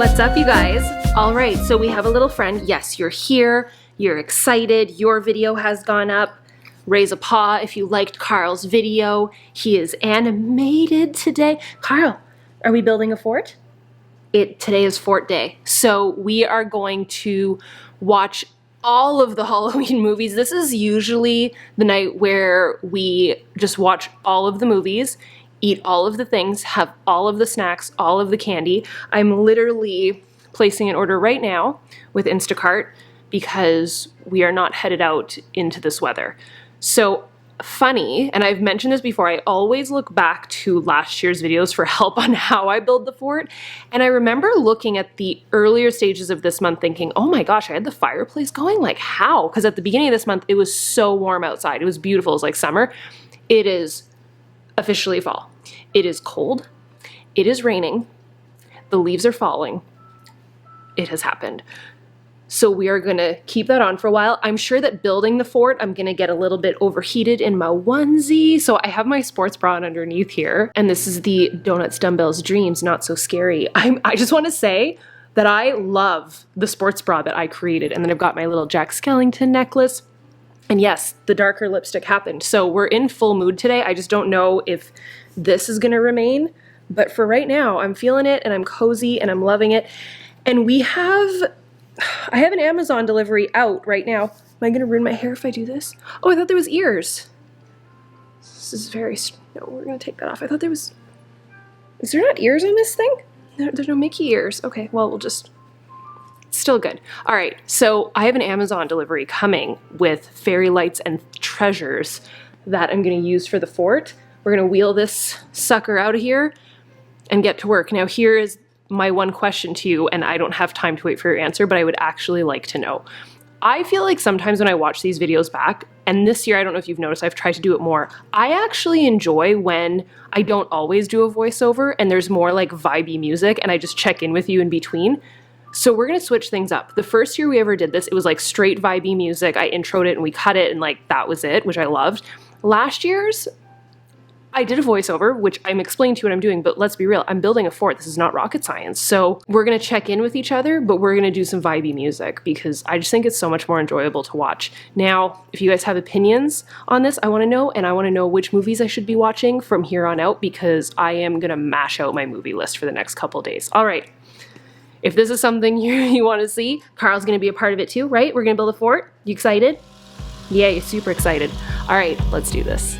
What's up, you guys? All right, so we have a little friend. Yes, you're here. You're excited. Your video has gone up. Raise a paw if you liked Carl's video. He is animated today. Carl, are we building a fort? Today is fort day. So we are going to watch all of the Halloween movies. This is usually the night where we just watch all of the movies, eat all of the things, have all of the snacks, all of the candy. I'm literally placing an order right now with Instacart because we are not headed out into this weather. So funny, and I've mentioned this before, I always look back to last year's videos for help on how I build the fort. And I remember looking at the earlier stages of this month thinking, oh my gosh, I had the fireplace going, like how? Because at the beginning of this month, it was so warm outside. It was beautiful, it was like summer. It is officially fall. It is cold, it is raining, the leaves are falling. It has happened. So we are gonna keep that on for a while. I'm sure that building the fort, I'm gonna get a little bit overheated in my onesie. So I have my sports bra on underneath here. And this is the Donuts, Dumbbells, Dreams, Not So Scary. I just wanna say that I love the sports bra that I created. And then I've got my little Jack Skellington necklace. And yes, the darker lipstick happened. So we're in full mood today. I just don't know if this is gonna remain. But for right now, I'm feeling it and I'm cozy and I'm loving it. And I have an Amazon delivery out right now. Am I gonna ruin my hair if I do this? Oh, I thought there was ears. This is no, we're gonna take that off. I thought there was, is there not ears on this thing? There's no Mickey ears. Okay, well, it's still good. All right, so I have an Amazon delivery coming with fairy lights and treasures that I'm gonna use for the fort. We're gonna wheel this sucker out of here and get to work. Now here is my one question to you, and I don't have time to wait for your answer, but I would actually like to know. I feel like sometimes when I watch these videos back, and this year, I don't know if you've noticed, I've tried to do it more. I actually enjoy when I don't always do a voiceover and there's more like vibey music and I just check in with you in between. So we're gonna switch things up. The first year we ever did this, it was like straight vibey music. I introed it and we cut it and like that was it, which I loved. Last year's, I did a voiceover, which I'm explaining to you what I'm doing, but let's be real, I'm building a fort. This is not rocket science. So we're gonna check in with each other, but we're gonna do some vibey music because I just think it's so much more enjoyable to watch. Now, if you guys have opinions on this, I wanna know, and I wanna know which movies I should be watching from here on out because I am gonna mash out my movie list for the next couple days. All right, if this is something you wanna see, Carl's gonna be a part of it too, right? We're gonna build a fort. You excited? Yeah, you're super excited. All right, let's do this.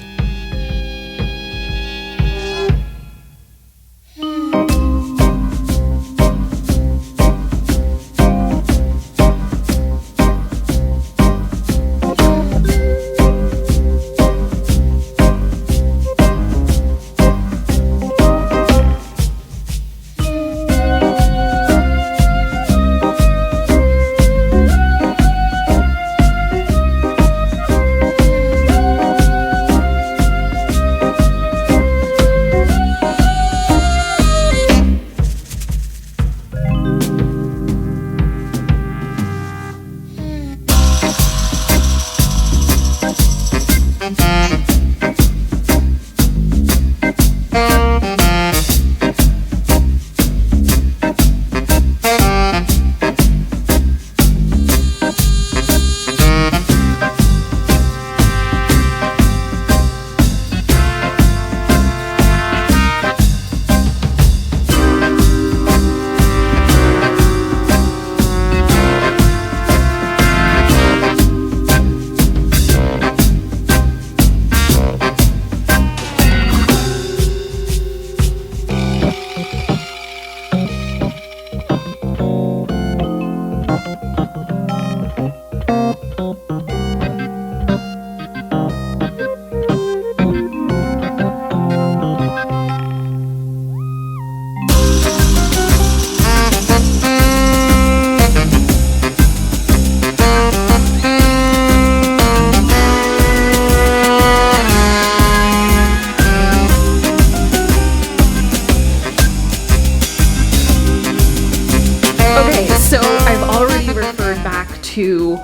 To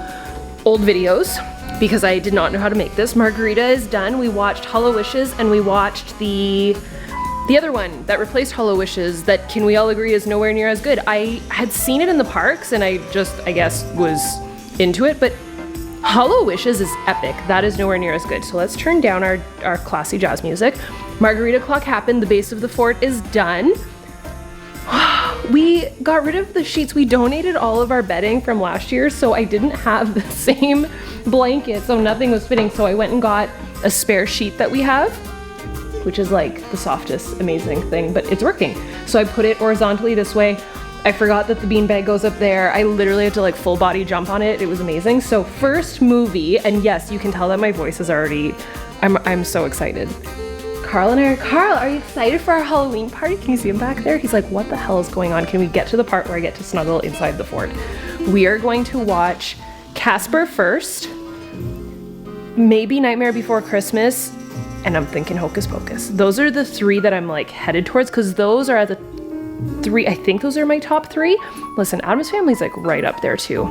old videos because I did not know how to make this. Margarita is done. We watched Hollow Wishes and we watched the The other one that replaced Hollow Wishes that can we all agree is nowhere near as good. I had seen it in the parks and I guess, was into it, but Hollow Wishes is epic. That is nowhere near as good. So let's turn down our classy jazz music. Margarita clock happened. The base of the fort is done. We got rid of the sheets. We donated all of our bedding from last year, so I didn't have the same blanket, so nothing was fitting. So I went and got a spare sheet that we have, which is like the softest, amazing thing, but it's working. So I put it horizontally this way. I forgot that the beanbag goes up there. I literally had to like full body jump on it. It was amazing. So first movie, and yes, you can tell that my voice is already, I'm so excited. Carl, are you excited for our Halloween party? Can you see him back there? He's like, what the hell is going on? Can we get to the part where I get to snuggle inside the fort? We are going to watch Casper first, maybe Nightmare Before Christmas, and I'm thinking Hocus Pocus. Those are the three that I'm like headed towards, because those are at the three, I think those are my top three. Listen, Addams Family's like right up there too.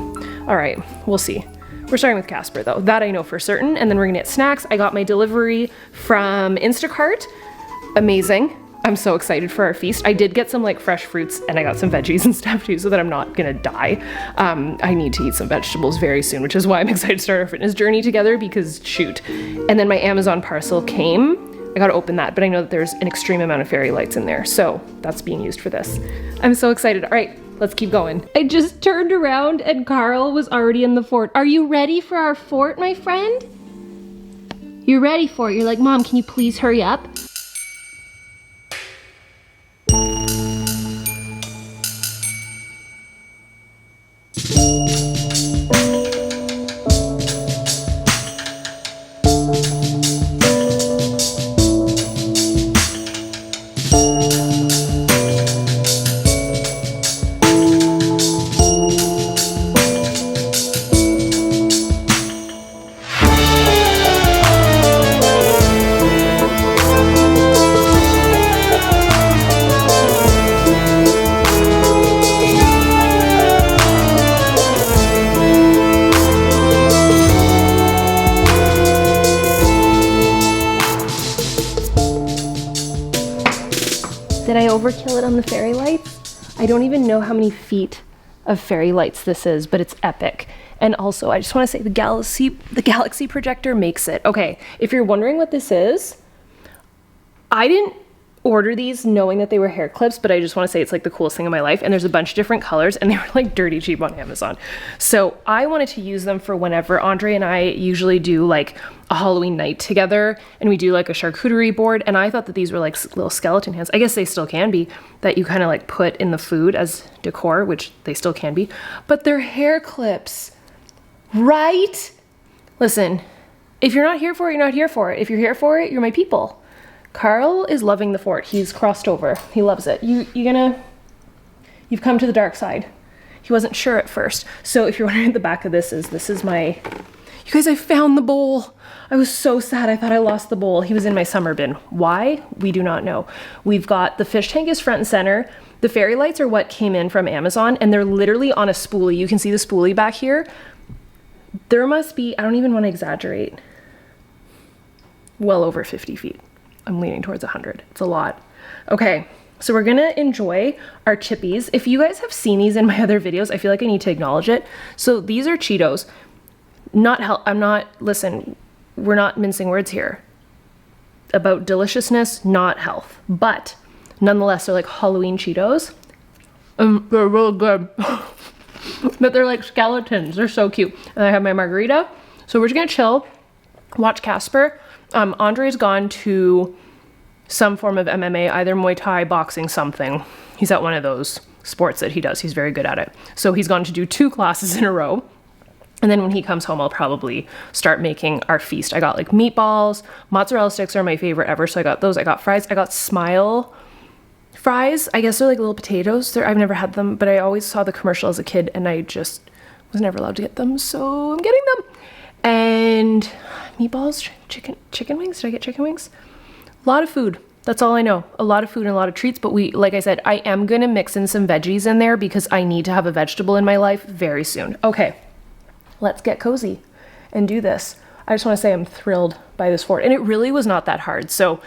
All right, we'll see. We're starting with Casper though, that I know for certain, and then we're gonna get snacks. I got my delivery from Instacart. Amazing. I'm so excited for our feast. I did get some like fresh fruits and I got some veggies and stuff too, so that I'm not gonna die. I need to eat some vegetables very soon, which is why I'm excited to start our fitness journey together, because shoot. And then my Amazon parcel came. I gotta open that, but I know that there's an extreme amount of fairy lights in there, so that's being used for this. I'm so excited. All right, let's keep going. I just turned around and Carl was already in the fort. Are you ready for our fort, my friend? You're ready for it. You're like, Mom, can you please hurry up? Did I overkill it on the fairy lights? I don't even know how many feet of fairy lights this is, but it's epic. And also, I just want to say the galaxy projector makes it. Okay, if you're wondering what this is, I didn't order these knowing that they were hair clips, but I just want to say it's like the coolest thing in my life. And there's a bunch of different colors and they were like dirty cheap on Amazon. So I wanted to use them for whenever Andre and I usually do like a Halloween night together and we do like a charcuterie board. And I thought that these were like little skeleton hands. I guess they still can be, that you kind of like put in the food as decor, which they still can be, but they're hair clips, right? Listen, if you're not here for it, you're not here for it. If you're here for it, you're my people. Carl is loving the fort. He's crossed over. He loves it. You've come to the dark side. He wasn't sure at first. So if you're wondering what the back of this is my, you guys, I found the bowl. I was so sad. I thought I lost the bowl. He was in my summer bin. Why? We do not know. We've got the fish tank is front and center. The fairy lights are what came in from Amazon and they're literally on a spoolie. You can see the spoolie back here. There must be, I don't even want to exaggerate, well over 50 feet. I'm leaning towards 100. It's a lot. Okay, so we're gonna enjoy our chippies. If you guys have seen these in my other videos, I feel like I need to acknowledge it. So these are Cheetos. Listen, we're not mincing words here. About deliciousness, not health. But nonetheless, they're like Halloween Cheetos. They're real good. But they're like skeletons. They're so cute. And I have my margarita. So we're just gonna chill, watch Casper. Andre's gone to some form of MMA, either Muay Thai, boxing, something. He's at one of those sports that he does. He's very good at it. So he's gone to do 2 classes in a row. And then when he comes home, I'll probably start making our feast. I got like meatballs, mozzarella sticks are my favorite ever. So I got those. I got fries. I got Smile fries. I guess they're like little potatoes. I've never had them, but I always saw the commercial as a kid and I just was never allowed to get them. So I'm getting them. And meatballs, chicken wings. Did I get chicken wings? A lot of food. That's all I know. A lot of food and a lot of treats. But like I said, I am going to mix in some veggies in there because I need to have a vegetable in my life very soon. Okay, let's get cozy and do this. I just want to say I'm thrilled by this fort. And it really was not that hard. So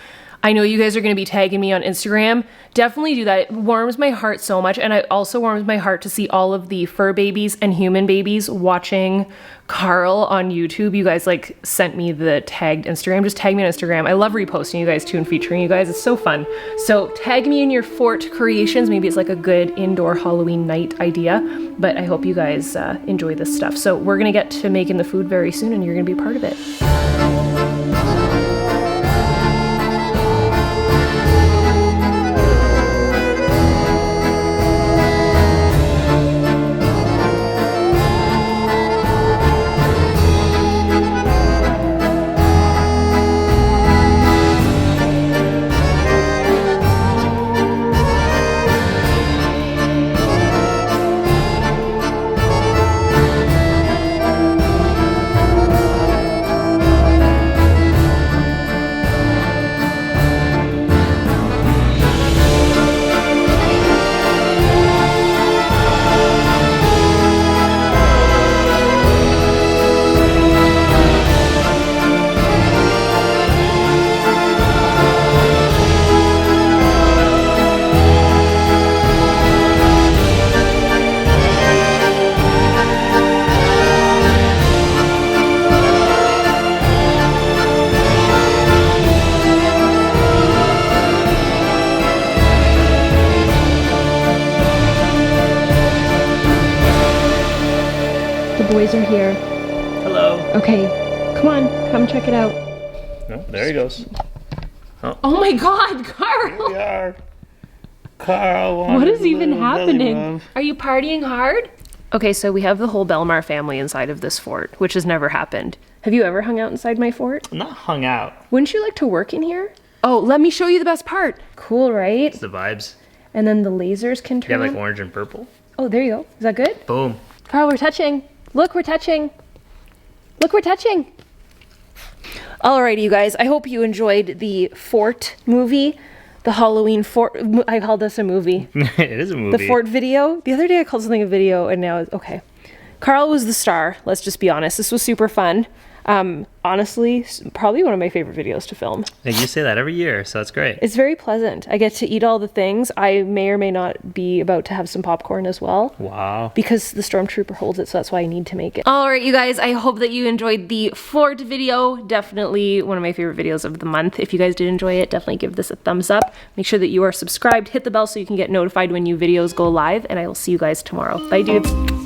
I know you guys are going to be tagging me on Instagram. Definitely do that. It warms my heart so much. And it also warms my heart to see all of the fur babies and human babies watching Carl on YouTube. You guys like sent me the tagged Instagram. Just tag me on Instagram. I love reposting you guys too and featuring you guys. It's so fun. So tag me in your fort creations. Maybe it's like a good indoor Halloween night idea. But I hope you guys enjoy this stuff. So we're going to get to making the food very soon and you're going to be a part of it. The boys are here. Hello. Okay, come on, come check it out. Oh, there he goes. Oh my God, Carl! Here we are. Carl. What is even happening? Are you partying hard? Okay, so we have the whole Belmar family inside of this fort, which has never happened. Have you ever hung out inside my fort? I'm not hung out. Wouldn't you like to work in here? Oh, let me show you the best part. Cool, right? It's the vibes. And then the lasers can You turn have like on. orange and purple. Oh, there you go. Is that good? Boom. Carl, we're touching. Look, we're touching. Look, we're touching. Alrighty, you guys. I hope you enjoyed the Fort movie. The Halloween Fort. I called this a movie. It is a movie. The Fort video. The other day I called something a video and now it's okay. Carl was the star. Let's just be honest. This was super fun. Honestly, probably one of my favorite videos to film. And you say that every year, so that's great. It's very pleasant. I get to eat all the things. I may or may not be about to have some popcorn as well. Wow. Because the stormtrooper holds it, so that's why I need to make it. All right, you guys, I hope that you enjoyed the Fort video. Definitely one of my favorite videos of the month. If you guys did enjoy it, definitely give this a thumbs up. Make sure that you are subscribed. Hit the bell so you can get notified when new videos go live, and I will see you guys tomorrow. Bye, dudes.